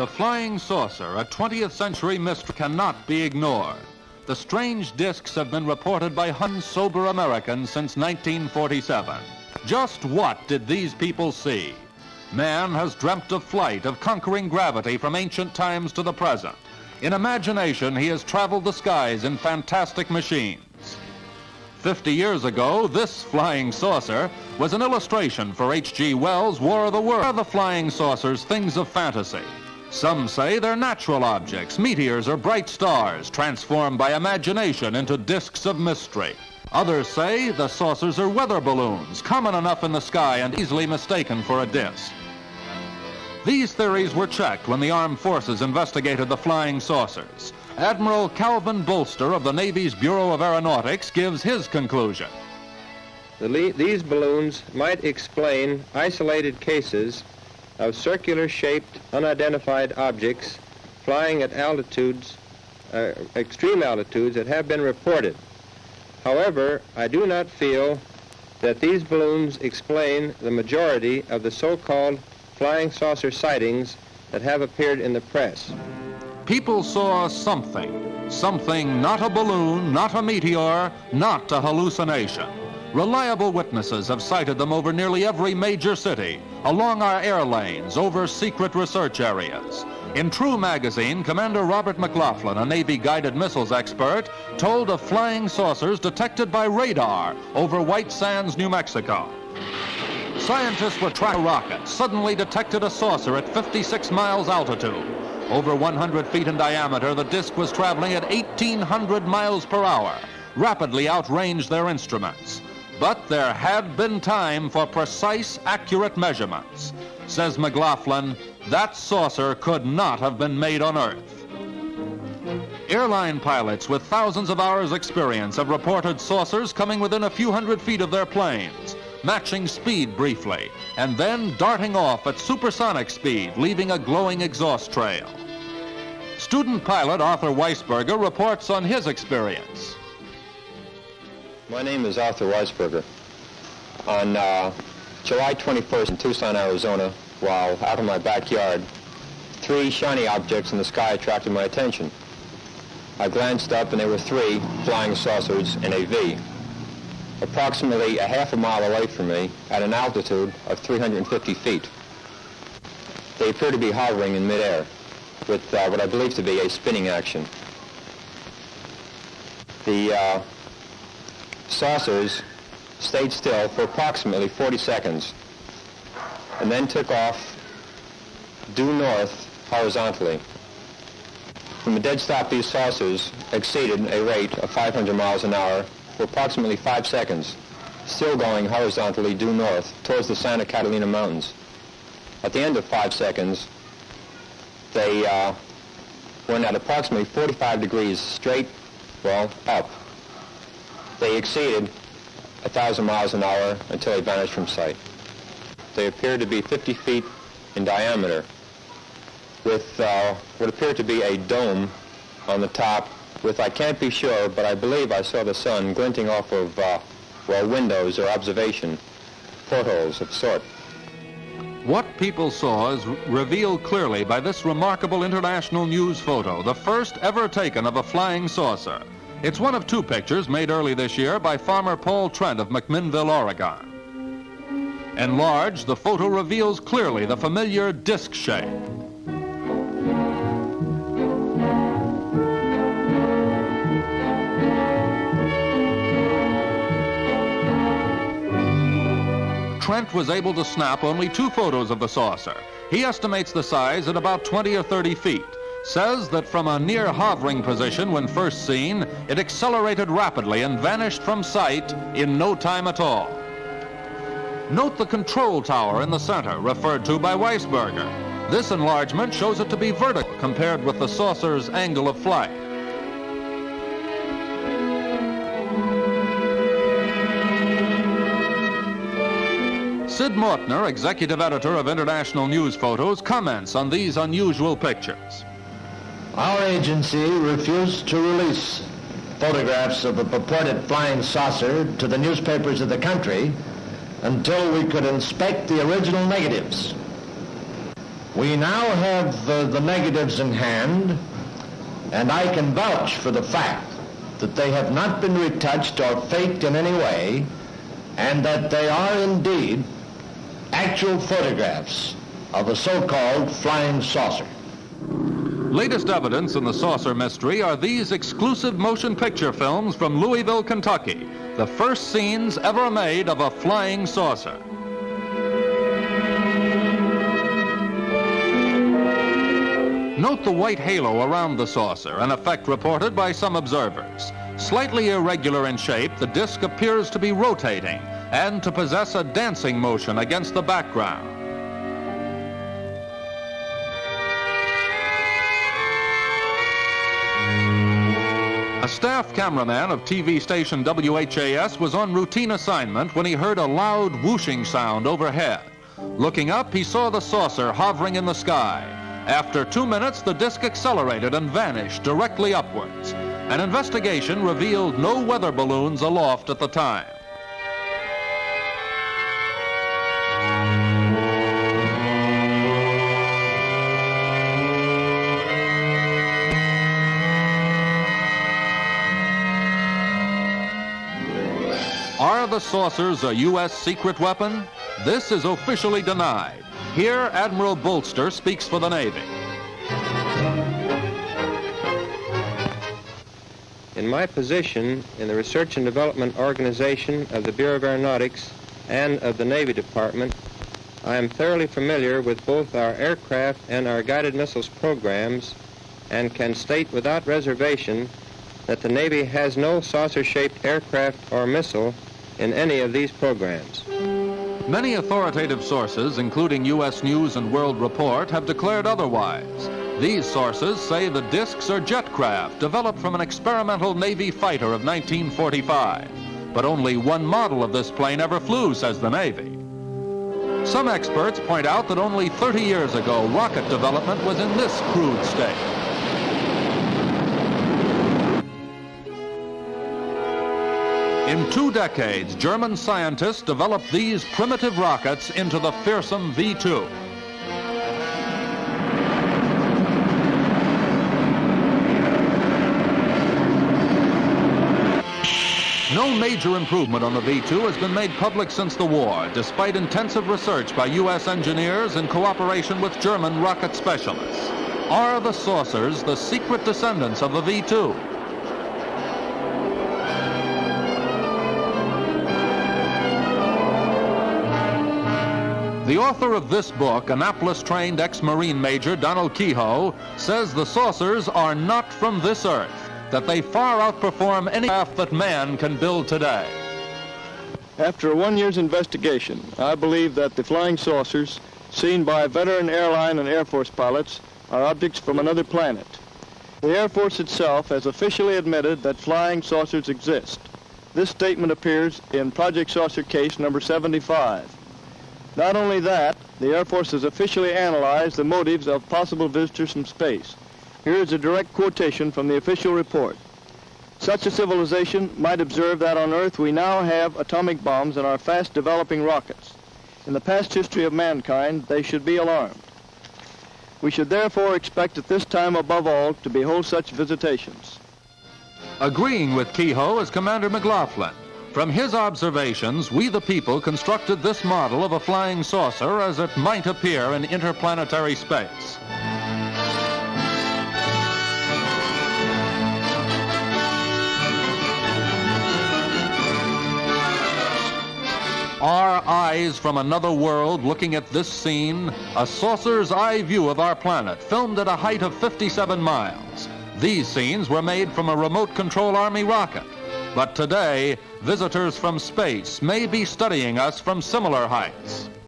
The flying saucer, a 20th century mystery, cannot be ignored. The strange discs have been reported by sober Americans since 1947. Just what did these people see? Man has dreamt of flight, of conquering gravity from ancient times to the present. In imagination, he has traveled the skies in fantastic machines. 50 years ago, this flying saucer was an illustration for H.G. Wells' War of the Worlds. Are the flying saucers things of fantasy? Some say they're natural objects, meteors or bright stars, transformed by imagination into discs of mystery. Others say the saucers are weather balloons, common enough in the sky and easily mistaken for a disc. These theories were checked when the armed forces investigated the flying saucers. Admiral Calvin Bolster of the Navy's Bureau of Aeronautics gives his conclusion. These balloons might explain isolated cases of circular-shaped, unidentified objects flying at altitudes, extreme altitudes that have been reported. However, I do not feel that these balloons explain the majority of the so-called flying saucer sightings that have appeared in the press. People saw something not a balloon, not a meteor, not a hallucination. Reliable witnesses have cited them over nearly every major city, along our air lanes, over secret research areas. In True magazine, Commander Robert McLaughlin, a Navy guided missiles expert, told of flying saucers detected by radar over White Sands, New Mexico. Scientists were tracking a rocket, suddenly detected a saucer at 56 miles altitude. Over 100 feet in diameter, the disk was traveling at 1,800 miles per hour, rapidly outranged their instruments. But there had been time for precise, accurate measurements. Says McLaughlin, that saucer could not have been made on Earth. Airline pilots with thousands of hours' experience have reported saucers coming within a few hundred feet of their planes, matching speed briefly, and then darting off at supersonic speed, leaving a glowing exhaust trail. Student pilot Arthur Weisberger reports on his experience. My name is Arthur Weisberger. On July 21st in Tucson, Arizona, while out in my backyard, 3 shiny objects in the sky attracted my attention. I glanced up and there were 3 flying saucers in a V. Approximately a half a mile away from me at an altitude of 350 feet. They appear to be hovering in midair with what I believe to be a spinning action. The saucers stayed still for approximately 40 seconds and then took off due north horizontally. From a dead stop, these saucers exceeded a rate of 500 miles an hour for approximately 5 seconds, still going horizontally due north towards the Santa Catalina Mountains. At the end of 5 seconds, they went at approximately 45 degrees straight, up. They exceeded 1,000 miles an hour until they vanished from sight. They appeared to be 50 feet in diameter with what appeared to be a dome on the top with, I can't be sure, but I believe I saw the sun glinting off of, windows or observation portholes of sort. What people saw is revealed clearly by this remarkable international news photo, the first ever taken of a flying saucer. It's one of 2 pictures made early this year by farmer Paul Trent of McMinnville, Oregon. Enlarged, the photo reveals clearly the familiar disc shape. Trent was able to snap only 2 photos of the saucer. He estimates the size at about 20 or 30 feet. Says that from a near hovering position when first seen, it accelerated rapidly and vanished from sight in no time at all. Note the control tower in the center, referred to by Weisberger. This enlargement shows it to be vertical compared with the saucer's angle of flight. Sid Mortner, executive editor of International News Photos, comments on these unusual pictures. Our agency refused to release photographs of a purported flying saucer to the newspapers of the country until we could inspect the original negatives. We now have the negatives in hand, and I can vouch for the fact that they have not been retouched or faked in any way, and that they are indeed actual photographs of a so-called flying saucer. Latest evidence in the saucer mystery are these exclusive motion picture films from Louisville, Kentucky, the first scenes ever made of a flying saucer. Note the white halo around the saucer, an effect reported by some observers. Slightly irregular in shape, the disc appears to be rotating and to possess a dancing motion against the background. A staff cameraman of TV station WHAS was on routine assignment when he heard a loud whooshing sound overhead. Looking up, he saw the saucer hovering in the sky. After 2 minutes, the disc accelerated and vanished directly upwards. An investigation revealed no weather balloons aloft at the time. Are the saucers a U.S. secret weapon? This is officially denied. Here, Admiral Bolster speaks for the Navy. In my position in the Research and Development Organization of the Bureau of Aeronautics and of the Navy Department, I am thoroughly familiar with both our aircraft and our guided missiles programs and can state without reservation that the Navy has no saucer-shaped aircraft or missile in any of these programs. Many authoritative sources, including U.S. News and World Report, have declared otherwise. These sources say the discs are jet craft developed from an experimental Navy fighter of 1945. But only one model of this plane ever flew, says the Navy. Some experts point out that only 30 years ago, rocket development was in this crude state. In 2 decades, German scientists developed these primitive rockets into the fearsome V-2. No major improvement on the V-2 has been made public since the war, despite intensive research by U.S. engineers in cooperation with German rocket specialists. Are the saucers the secret descendants of the V-2? The author of this book, Annapolis-trained ex-Marine Major Donald Kehoe, says the saucers are not from this earth, that they far outperform any craft that man can build today. After a 1 year's investigation, I believe that the flying saucers, seen by veteran airline and Air Force pilots, are objects from another planet. The Air Force itself has officially admitted that flying saucers exist. This statement appears in Project Saucer Case number 75. Not only that, the Air Force has officially analyzed the motives of possible visitors from space. Here is a direct quotation from the official report. Such a civilization might observe that on Earth we now have atomic bombs and are fast developing rockets. In the past history of mankind, they should be alarmed. We should therefore expect at this time above all to behold such visitations. Agreeing with Kehoe is Commander McLaughlin. From his observations, we the people constructed this model of a flying saucer as it might appear in interplanetary space. Are eyes from another world looking at this scene? A saucer's eye view of our planet, filmed at a height of 57 miles. These scenes were made from a remote control Army rocket. But today, visitors from space may be studying us from similar heights.